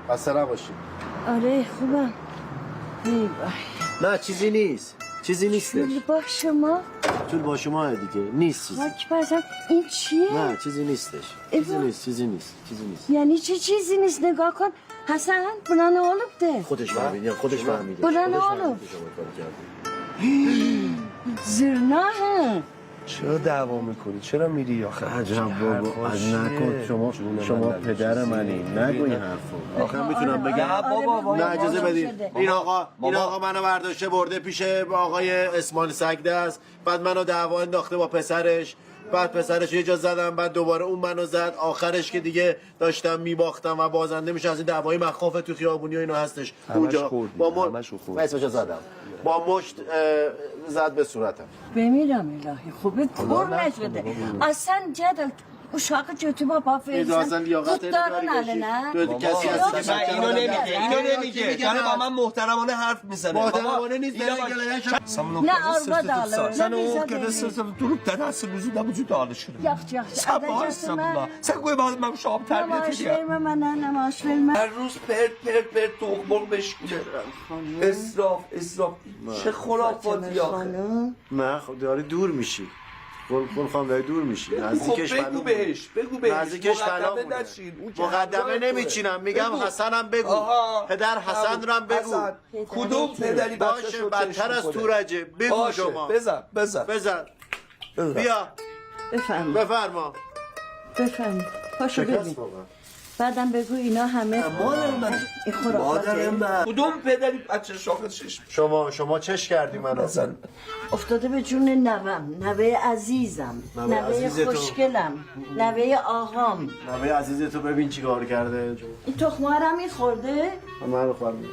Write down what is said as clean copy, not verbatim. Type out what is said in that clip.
خسته نباشی. آره خوبم. ای بای. نه چیزی نیست. چیزی نیستش. طول با شما؟ طول با شما دیگه. نیست چیزی. خاک بزن. این چیه؟ نه چیزی نیستش. چیزی نیست. چیزی نیست. چیزی نیست. یعنی چه چیزی نیست؟ نگاه کن. حسن بنا نه olup ده. خودش فهمیده. خودش فهمیده. بنا نه olup. زرنا هم. چرا دعوا میکنی؟ چرا میری آخه؟ عجب بابا از نکن شما پدر منی نگو این حرفو. آخه میتونم بگم بابا نه اجازه بدید. این آقا منو برداشته برده پیش آقای اسماعیل سگدست، بعد منو دعوا انداخته با پسرش، بعد پسرش یه جا زدم، بعد دوباره اون منو زد، آخرش که دیگه داشتم میباختم و بازنده میشه از این دعوای مخاف تو خیابونی و اینا هستش اونجا با اسمشو زدم با مشت زد به صورتم. بمیرم الهی خوبه پر نشده. اصلا جدل uşağı götüme اصلا لیاقت نه کسی هستی که اینو نمیگه داره با من محترمانه حرف میزنه محترمانه نیست نه arvad alır. Sen o kadar sırtını durup da nasıl yüzünden vücudu alışır. Yaxşı yaxşı. Sen bağırsın buna. Sen koymadın ben şu an terbiye Namaş ediyorum. vermə mənə, namaş vermə. Her روز پرت توخمر meşgule. اسراف چه خرافاتی آخه. نه خب داری دور میشی. قول خواهم داری دور میشی. نزدیکش بگو بهش نزدیکش مقدمه نمیچینم میگم حسنم بگو. پدر حسن رم بگو. کدوم پدری باشه بدتر از تورجه بگو شما. بزن بیا بفرما. پاشو ببین. بعدم بگو اینا همه این خرافاته. کدوم پدری بچه شاخه چشم شما چش کردی منو؟ افتاده به جون نوم، نوه عزیزم، نوه خوشگلم، نوه آقام. نوه عزیز تو ببین چی کار کرده. این تخمه رو میخورده؟ من رو خورم.